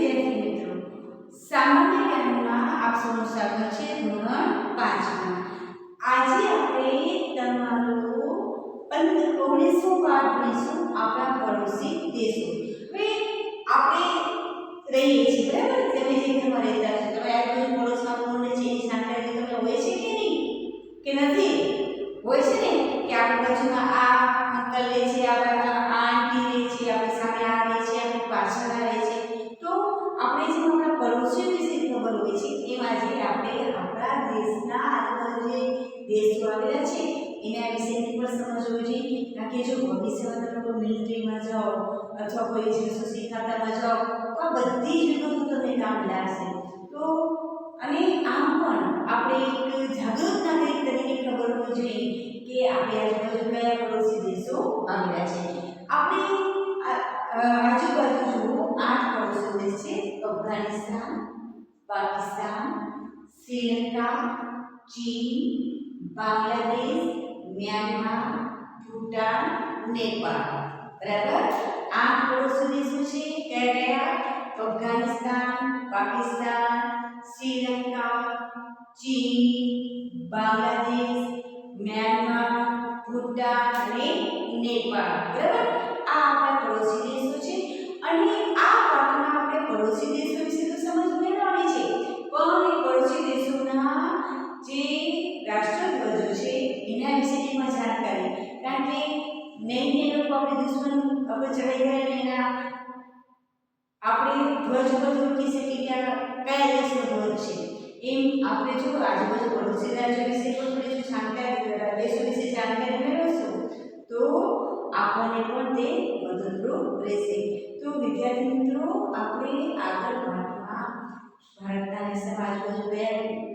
વિદ્યાર્થી મિત્રો, સામાન્ય જ્ઞાનમાં આપ સૌનું સ્વાગત છે ધોરણ 5માં। આજે આપણે તમારો 19સો પાઠ ભણીશું આપણા પડોશી દેશો। હવે આપણે રહીએ છીએ બરાબર, તમે જે ઘરમાં રહેતા છો તમે આજુબાજુ પડોશમાં કોણ છે એની જાણકારી તમને હોય છે કે નહીં કે નથી હોય છે ને, કે આપણી બાજુમાં આ અંકલ રહે છે, આ આંટી રહે છે, આપણી સામે આ રહે છે, આપણી પાછળ આ રહે છે। તો આપણે જે આપણા પડોશીઓ વિશે ખબર હોય છે એમાં જે આપણે આપણા દેશના આજુબાજુ જે દેશો આવેલા છે એના વિશેની પણ સમજ હોવી જોઈએ। કારણ કે જો ભવિષ્યમાં તમે કોઈ મિલિટરીમાં જાઓ અથવા કોઈ જાસૂસી ખાતામાં જાઓ તો આ બધી જ વિગતો તમને કામ લાગશે। તો અને આમ પણ આપણે એક જાગૃત નાગરિક તરીકે ખબર હોવી જોઈએ કે આપણે આજુબાજુ કયા પડોશી દેશો આવેલા છે। આપણે આજુબાજુ જુઓ 8 પડોશી દેશ છે: અફઘાનિસ્તાન, પાકિસ્તાન, શ્રીલંકા, ચીન, બાંગ્લાદેશ, મ્યાનમાર, ભૂટાન, નેપાળ। બરાબર, 8 પડોશી દેશો છે। કયા કયા? અફઘાનિસ્તાન, પાકિસ્તાન, શ્રીલંકા, ચીન, બાંગ્લાદેશ, મ્યાનમાર, ભૂટાન અને નેપાળ। બરાબર, આ આપણા પડોશી દેશો છે। અને આ પાઠમાં આપણે પડોશી દેશો વિશે તો સમજ મેળવવાની છે, પણ એ પડોશી દેશોના જે રાષ્ટ્રધ્વજો છે એના વિશેની પણ જાણકારી, કારણ કે નહીં લોકો આપણે દુશ્મન આપણે ચડાઈ ગયા એના આપણે ધ્વજ પર ઓળખી શકીએ કે કયા દેશનો ધ્વજ છે। એમ આપણે જો આજુબાજુ પડોશી રાજ્યો વિશે પણ થોડી જાણકારી દેશો વિશે જાણકારી મેળવશું તો આપણને પણ તે મદદરૂપ રહેશે। તો વિદ્યાર્થી મિત્રો, આપણે આગળ પાઠમાં ભારતના આજુબાજુ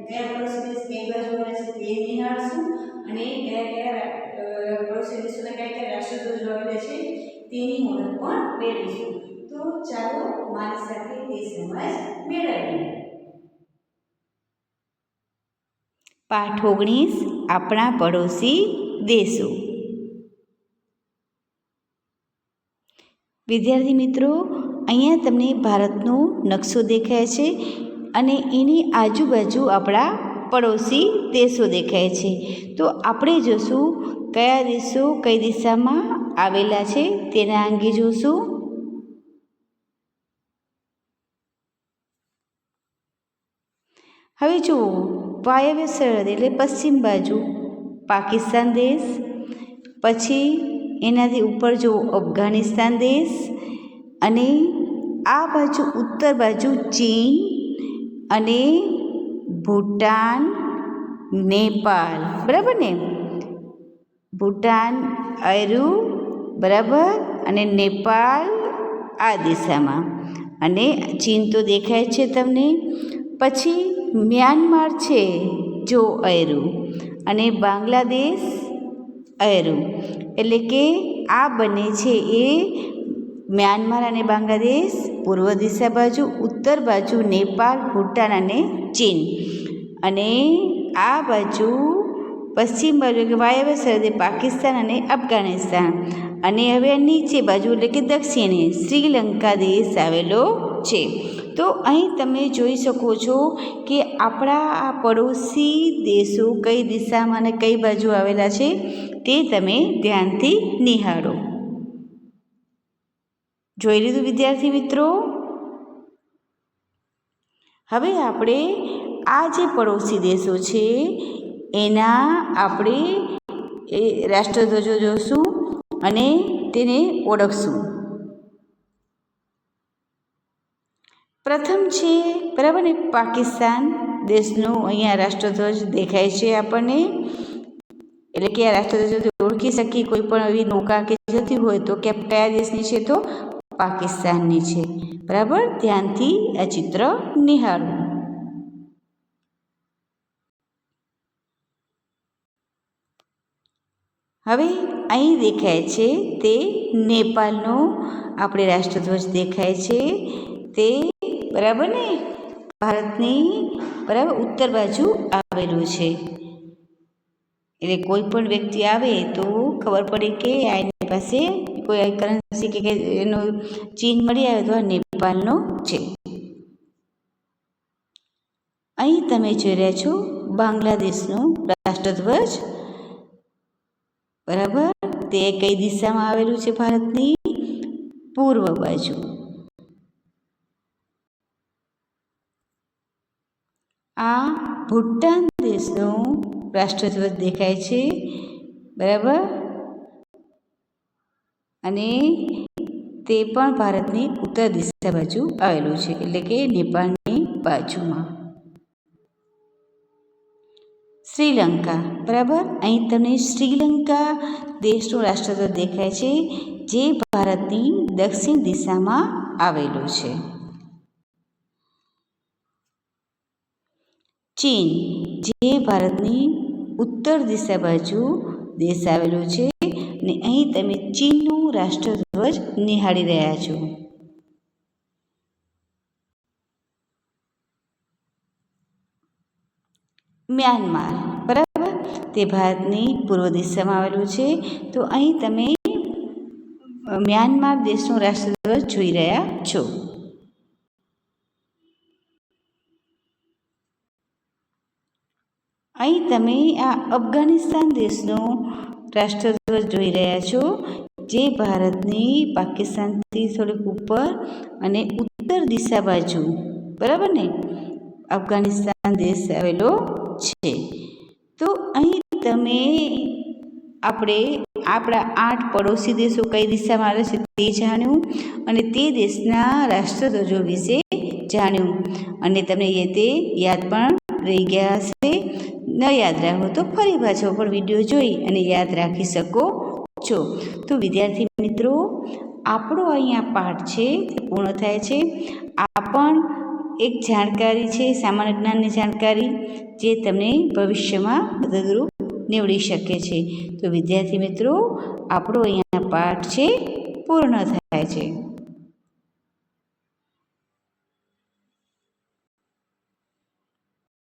કયા પડોશી દેશ કઈ બાજુ આવેલા છે તે નિહાળશું અને કયા કયા પડોશી દેશોના કયા કયા રાષ્ટ્રધ્વજો આવેલા છે તેની ઓળખ પણ મેળવીશું। તો ચાલો મારી સાથે તે સમજ મેળવીએ। પાઠ 19 આપણા પડોશી દેશો। વિદ્યાર્થી મિત્રો, અહીંયા તમને ભારતનો નકશો દેખાય છે અને એની આજુબાજુ આપણા પડોશી દેશો દેખાય છે। તો આપણે જોશું કયા દેશો કઈ દિશામાં આવેલા છે તેના અંગે જોશું। હવે જુઓ, વાયવ્ય સરહદ એટલે પશ્ચિમ બાજુ પાકિસ્તાન દેશ, પછી એનાથી ઉપર જુઓ અફઘાનિસ્તાન દેશ, અને આ બાજુ ઉત્તર બાજુ ચીન અને ભૂટાન, નેપાળ। બરાબર ને, ભૂટાન આયરું બરાબર, અને નેપાળ આ દિશામાં, અને ચીન તો દેખાય છે તમને। પછી મ્યાનમાર છે જો આયરું, અને બાંગ્લાદેશ આયરું, એટલે કે આ બંને છે એ મ્યાનમાર અને બાંગ્લાદેશ પૂર્વ દિશા બાજુ, ઉત્તર બાજુ નેપાળ, ભૂટાન અને ચીન, અને આ બાજુ પશ્ચિમ બાજુ કે વાયવ્ય સરહદે પાકિસ્તાન અને અફઘાનિસ્તાન, અને હવે નીચે બાજુ એટલે કે દક્ષિણે શ્રીલંકા દેશ આવેલો છે। તો અહીં તમે જોઈ શકો છો કે આપણા આ પડોશી દેશો કઈ દિશામાં અને કઈ બાજુ આવેલા છે તે તમે ધ્યાનથી નિહાળો। જોઈ લીધું વિદ્યાર્થી મિત્રો? હવે આપણે આ જે પડોશી દેશો છે એના આપણે એ રાષ્ટ્રધ્વજો જોશું અને તેને ઓળખશું। પ્રથમ છે બરાબર ને, પાકિસ્તાન દેશનો અહીંયા રાષ્ટ્રધ્વજ દેખાય છે આપણને, એટલે કે આ રાષ્ટ્રધ્વજ ઓળખી શકીએ કોઈ પણ એવી નૌકા કે જતી હોય તો કે કયા દેશની છે, તો પાકિસ્તાનની છે। બરાબર, ધ્યાનથી આ ચિત્ર નિહાળો। હવે અહીં દેખાય છે તે નેપાળનો આપણે રાષ્ટ્રધ્વજ દેખાય છે તે બરાબર ને ભારતની બરાબર ઉત્તર બાજુ આવેલું છે। એટલે કોઈ પણ વ્યક્તિ આવે તો ખબર પડે કે આ એની પાસે કોઈ કરન્સી કે એનો ચીન મળી આવે તો આ નેપાળનો છે। અહીં તમે જોઈ રહ્યા છો બાંગ્લાદેશનો રાષ્ટ્રધ્વજ, બરાબર. તે કઈ દિશામાં આવેલું છે? ભારતની પૂર્વ બાજુ. આ ભૂટાન દેશનો રાષ્ટ્રધ્વજ દેખાય છે, બરાબર. અને તે પણ ભારતની ઉત્તર દિશા બાજુ આવેલું છે, એટલે કે નેપાળની બાજુમાં. શ્રીલંકા, બરાબર. અહીં તમને શ્રીલંકા દેશનું રાષ્ટ્રધ્વજ દેખાય છે, જે ભારતની દક્ષિણ દિશામાં આવેલું છે. ચીન, જે ભારતની ઉત્તર દિશા બાજુ દેશ આવેલો છે, અને અહીં તમે ચીનનું રાષ્ટ્રધ્વજ નિહાળી રહ્યા છો. મ્યાનમાર, બરાબર. તે ભારતની પૂર્વ દિશામાં આવેલું છે. તો અહીં તમે મ્યાનમાર દેશનું રાષ્ટ્રધ્વજ જોઈ રહ્યા છો. અહીં તમે આ અફઘાનિસ્તાન દેશનો રાષ્ટ્રધ્વજ જોઈ રહ્યા છો, જે ભારતની પાકિસ્તાનથી થોડીક ઉપર અને ઉત્તર દિશા બાજુ, બરાબર ને, અફઘાનિસ્તાન દેશ આવેલો છે. તો અહીં તમે આપણા 8 પડોશી દેશો કઈ દિશામાં આવે છે તે જાણ્યું, અને તે દેશના રાષ્ટ્રધ્વજો વિશે જાણ્યું, અને તમને તે યાદ પણ રહી ગયા હશે. ન યાદ રાખો તો ફરી પાછો પણ વિડીયો જોઈ અને યાદ રાખી શકો છો. તો વિદ્યાર્થી મિત્રો, આપણો અહીંયા પાઠ છે તે પૂર્ણ થાય છે. આ પણ એક જાણકારી છે, સામાન્ય જ્ઞાનની જાણકારી, જે તમને ભવિષ્યમાં મદદરૂપ નીવડી શકે છે. તો વિદ્યાર્થી મિત્રો, આપણો અહીંયા પાઠ છે પૂર્ણ થાય છે.